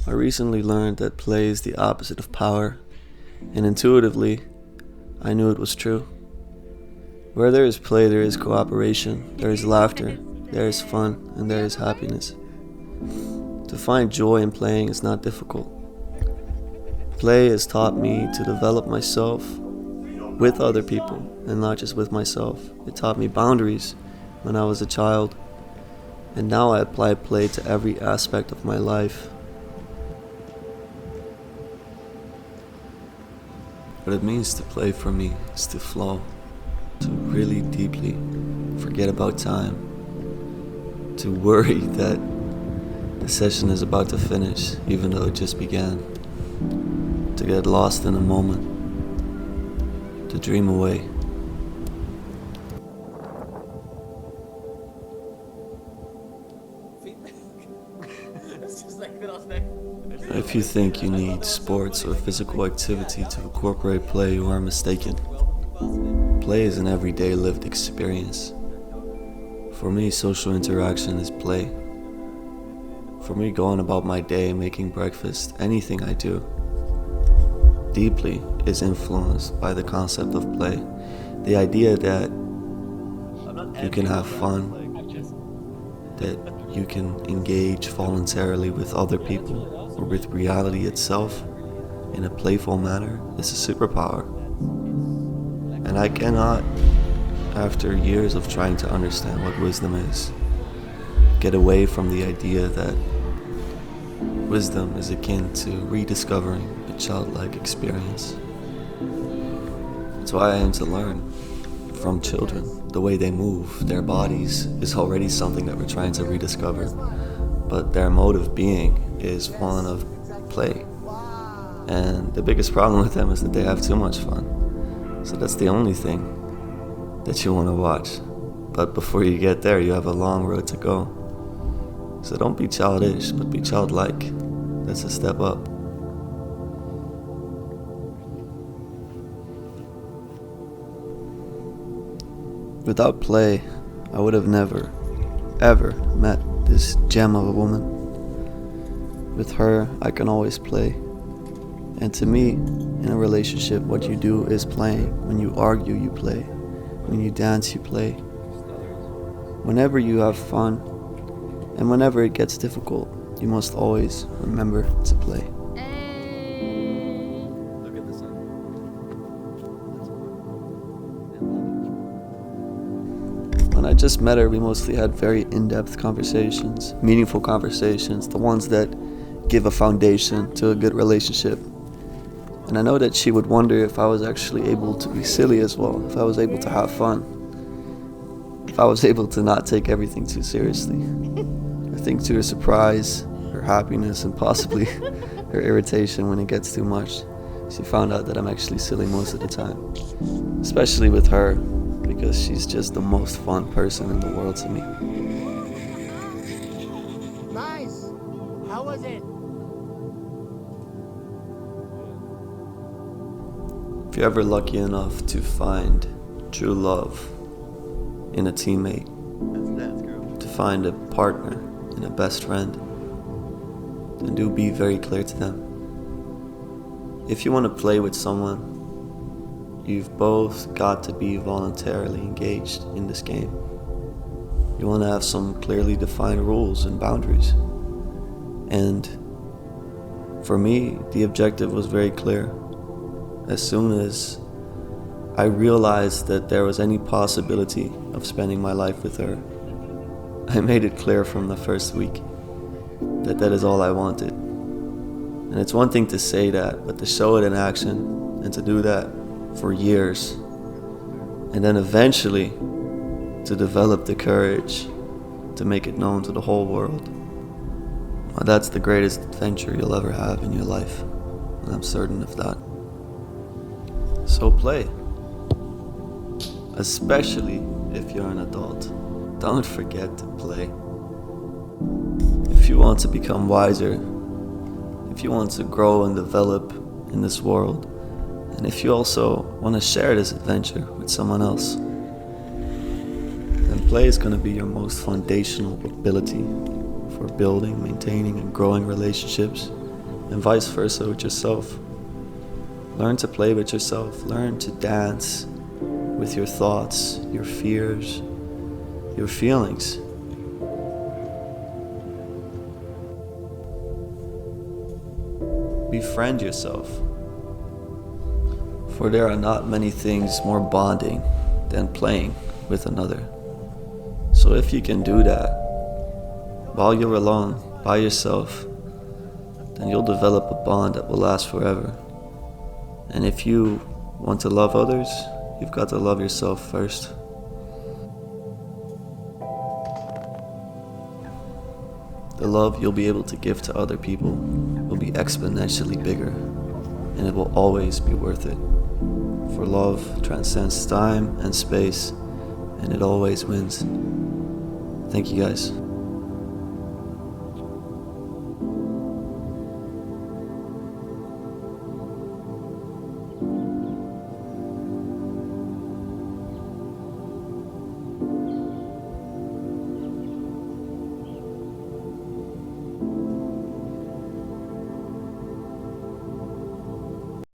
I recently learned that play is the opposite of power, and intuitively, I knew it was true. Where there is play, there is cooperation, there is laughter, there is fun, and there is happiness. To find joy in playing is not difficult. Play has taught me to develop myself with other people, and not just with myself. It taught me boundaries when I was a child, and now I apply play to every aspect of my life. What it means to play for me is to flow, to really deeply forget about time, to worry that the session is about to finish even though it just began, to get lost in a moment, to dream away. If you think you need sports or physical activity to incorporate play, you are mistaken. Play is an everyday lived experience. For me, social interaction is play. For me, going about my day, making breakfast, anything I do, deeply is influenced by the concept of play. The idea that you can have fun, that you can engage voluntarily with other people or with reality itself in a playful manner is a superpower. And I cannot, after years of trying to understand what wisdom is, get away from the idea that wisdom is akin to rediscovering a childlike experience. That's why I aim to learn from children. The way they move, their bodies, is already something that we're trying to rediscover. But their mode of being is one of play. And the biggest problem with them is that they have too much fun. So that's the only thing that you want to watch. But before you get there, you have a long road to go. So don't be childish, but be childlike. That's a step up. Without play, I would have never, ever met this gem of a woman. With her, I can always play. And to me, in a relationship, what you do is playing. When you argue, you play. When you dance, you play. Whenever you have fun, and whenever it gets difficult, you must always remember to play. Look at the sun. When I just met her, we mostly had very in-depth conversations, meaningful conversations, the ones that give a foundation to a good relationship. And I know that she would wonder if I was actually able to be silly as well, if I was able to have fun, if I was able to not take everything too seriously. I think to her surprise, her happiness, and possibly her irritation when it gets too much, she found out that I'm actually silly most of the time. Especially with her, because she's just the most fun person in the world to me. Nice. How was it? If you're ever lucky enough to find true love in a teammate, to find a partner and a best friend, then do be very clear to them. If you want to play with someone, you've both got to be voluntarily engaged in this game. You want to have some clearly defined rules and boundaries. And for me, the objective was very clear. As soon as I realized that there was any possibility of spending my life with her, I made it clear from the first week that that is all I wanted. And it's one thing to say that, but to show it in action and to do that for years, and then eventually to develop the courage to make it known to the whole world, well, that's the greatest adventure you'll ever have in your life, and I'm certain of that. So play, especially if you're an adult. Don't forget to play. If you want to become wiser, if you want to grow and develop in this world, and if you also want to share this adventure with someone else, then play is going to be your most foundational ability for building, maintaining, and growing relationships and vice versa with yourself. Learn to play with yourself. Learn to dance with your thoughts, your fears, your feelings. Befriend yourself. For there are not many things more bonding than playing with another. So if you can do that while you're alone, by yourself, then you'll develop a bond that will last forever. And if you want to love others, you've got to love yourself first. The love you'll be able to give to other people will be exponentially bigger, and it will always be worth it. For love transcends time and space, and it always wins. Thank you guys.